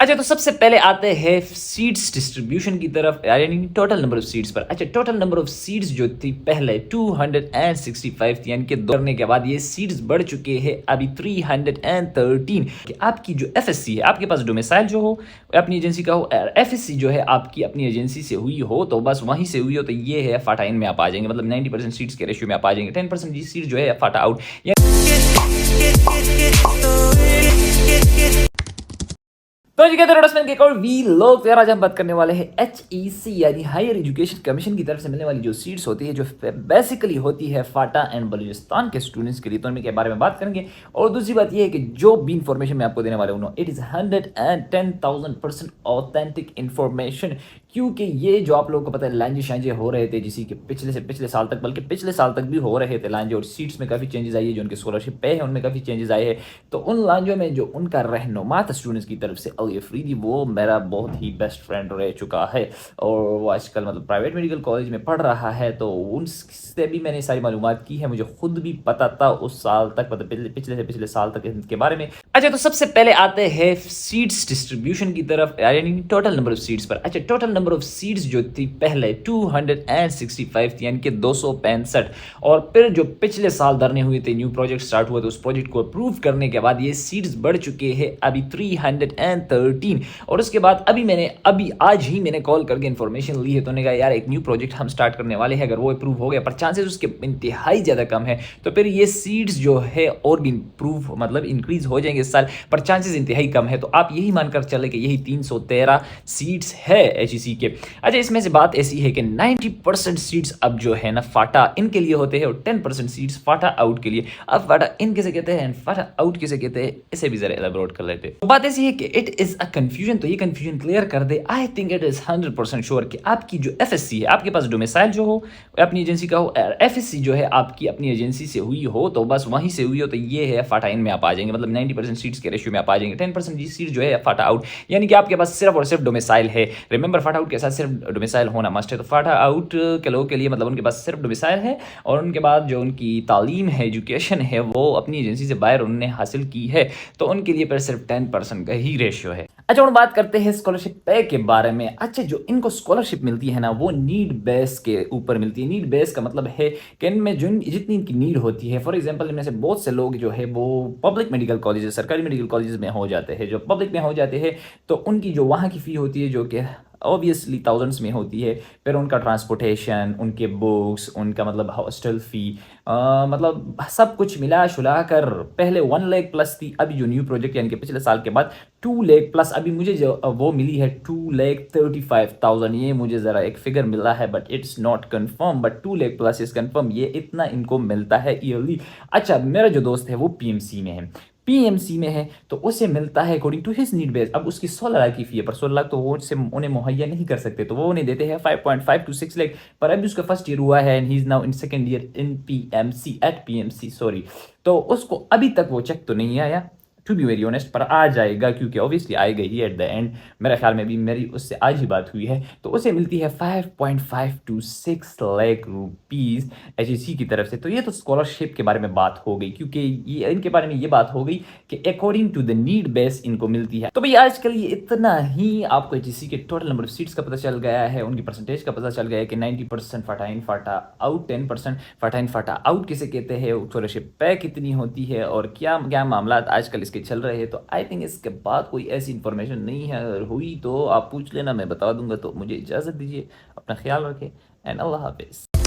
अच्छा, तो सबसे पहले आते हैं सीट्स डिस्ट्रीब्यूशन की तरफ, यानी टोटल नंबर ऑफ सीट्स पर। अच्छा, टोटल नंबर ऑफ सीट्स जो थी पहले 265 थी, यानी कि दो करने के बाद ये सीट्स बढ़ चुके हैं अभी 313। कि आपकी जो एफएससी है, आपके पास डोमिसाइल जो हो अपनी एजेंसी का हो, एफएससी जो है आपकी अपनी एजेंसी से हुई हो, तो बस वहीं से हुई हो तो ये है फाटा इन में आप आ जाएंगे, मतलब 90% सीट्स के रेशियो में आप आ जाएंगे। 10% जी सीट जो है फाटा आउट। तो जी कहते हैं के एक और वी लोग, तो यार आज हम बात करने वाले हैं HEC यानी हायर एजुकेशन कमीशन की तरफ से मिलने वाली जो सीट्स होती है, जो बेसिकली होती है फाटा एंड बलूचिस्तान के स्टूडेंट्स के लिए, तो उनके बारे में बात करेंगे। और दूसरी बात ये है कि जो भी इंफॉर्मेशन मैं आपको देने वाला हूँ, इट इज़ 110,000% ऑथेंटिक इन्फॉर्मेशन, क्योंकि ये जो आप लोगों को पता है लांजे शांजे हो रहे थे जिसी के पिछले से पिछले साल तक, बल्कि पिछले साल तक भी हो रहे थे लांजे, और सीट्स में काफ़ी चेंजेस आई है, जो उनके स्कॉलरशिप पे है उनमें काफ़ी चेंजेस आए हैं। तो उन लांजों में जो उनका रहनुमा था स्टूडेंट्स की तरफ से अली अफरीदी, वो मेरा बहुत ही बेस्ट फ्रेंड रह चुका है, और वो आजकल मतलब प्राइवेट मेडिकल कॉलेज में पढ़ रहा है। तो उनसे भी मैंने सारी मालूमात की है, मुझे खुद भी पता था उस साल तक, मतलब पिछले से पिछले साल तक इनके बारे में। अच्छा, तो सबसे पहले आते हैं सीट्स डिस्ट्रीब्यूशन की तरफ, यानी टोटल नंबर ऑफ सीट्स पर। अच्छा, टोटल नंबर ऑफ सीट्स जो थी पहले 265 थी, यानी कि 265, और फिर जो पिछले साल धरने हुए थे, न्यू प्रोजेक्ट स्टार्ट हुआ, तो उस प्रोजेक्ट को अप्रूव करने के बाद ये सीट्स बढ़ चुके हैं अभी 313। और उसके बाद अभी आज ही मैंने कॉल करके इन्फॉर्मेशन ली है, तो उन्होंने कहा यार एक न्यू प्रोजेक्ट हम स्टार्ट करने वाले हैं, अगर वो अप्रूव हो गया, पर चांसेस उसके इंतहाई ज़्यादा कम है, तो फिर ये सीट्स जो है और भी इम्प्रूव मतलब इंक्रीज हो जाएंगे इस साल, पर चांसेस इंतहाई कम है। तो आप यही मानकर चले कि यही 313 सीट्स है HEC के। अच्छा, इसमें से बात ऐसी है कि 90% सीट्स अब जो है ना फाटा इनके लिए होते हैं, और 10% सीट्स फाटा आउट के लिए। अब फाटा इन किसे कहते हैं, फाटा आउट किसे कहते हैं, इसे भी जरा एलाबोरेट कर लेते हैं। तो बात ऐसी है कि इट इज अ कंफ्यूजन, तो ये कंफ्यूजन क्लियर कर दे। I think it is 100% sure कि आपकी जो एफएससी है, आपके पास डोमिसाइल जो हो अपनी एजेंसी का हो, एफएससी जो है आपकी अपनी एजेंसी से हुई हो, तो बस वहीं से हुई हो तो ये है फाटा इन में आप आ जाएंगे, मतलब 90% सीट्स के रेशियो में आप आ जाएंगे। 10% जी सीट जो है फाटा आउट, यानी कि आपके पास सिर्फ और सिर्फ डोमिसाइल है। रिमेंबर, फाटा आउट के साथ सिर्फ डोमिसाइल होना मस्ट है। तो फाटा आउट के लोगों के लिए मतलब उनके पास सिर्फ डोमिसाइल है, और उनके बाद जो उनकी तालीम है, एजुकेशन है, वो अपनी एजेंसी से बाहर उन्होंने हासिल की है, तो उनके लिए पर सिर्फ 10% का ही रेशियो है। अच्छा, हम बात करते हैं स्कॉलरशिप पे के बारे में। अच्छा, जो इनको स्कॉलरशिप मिलती है ना, वो नीड बेस के ऊपर मिलती है। नीड बेस का मतलब है कि इनमें जो जितनी इनकी नीड होती है, फॉर एग्जांपल इनमें से बहुत से लोग जो है वो पब्लिक मेडिकल कॉलेजेस, सरकारी मेडिकल कॉलेजेस में हो जाते हैं। जो पब्लिक में हो जाते हैं तो उनकी जो वहाँ की फ़ी होती है, जो कि ऑब्वियसली थाउजेंड्स में होती है, फिर उनका ट्रांसपोर्टेशन, उनके बुक्स, उनका मतलब हॉस्टल फ़ी, मतलब सब कुछ मिला शुला कर पहले 1 लाख प्लस थी। अभी जो न्यू प्रोजेक्ट यानी कि पिछले साल के बाद 2 लाख प्लस, अभी मुझे जो वो मिली है 2,35,000, ये मुझे ज़रा एक फिगर मिला है, but it's not confirm, but 2 lakh plus is confirm, ये इतना इनको मिलता है ईयरली। अच्छा, मेरा जो दोस्त है वो PMC में है, PMC में है, तो उसे मिलता है according to his need base. अब उसकी 16 लाख की फी है, पर 16 लाख तो वो उससे उन्हें मुहैया नहीं कर सकते, तो वो उन्हें देते हैं 5.5 to 6 लाख। पर अभी उसका फर्स्ट ईयर हुआ है and he is now in second year in PMC at PMC sorry. तो उसको अभी तक वो चेक तो नहीं आया, टू बी वेरी ऑनेस्ट, पर आ जाएगा, क्योंकि ऑब्वियसली आएगा ही एट द एंड। मेरे ख्याल में भी मेरी उससे आज ही बात हुई है, तो उसे मिलती है 5.5 to 6 लाख रुपीज़ HEC की तरफ से। तो ये तो स्कॉलरशिप के बारे में बात हो गई, क्योंकि ये इनके बारे में ये बात हो गई कि according to the need base इनको मिलती है। तो भाई आजकल ये इतना ही आपको HEC के टोटल नंबर ऑफ सीट्स का पता चल गया है, उनकी परसेंटेज का पता चल गया है कि 90% फाटा इन फाटा आउट, 10% फाटा इन फाटा आउट किसे कहते हैं, स्कॉलरशिप पे कितनी होती है, और क्या क्या मामला आजकल इसके चल रहे हैं। तो आई थिंक इसके बाद कोई ऐसी इन्फॉर्मेशन नहीं है, अगर हुई तो आप पूछ लेना, मैं बता दूंगा। तो मुझे इजाज़त दीजिए, अपना ख्याल रखें एंड अल्लाह हाफिज़।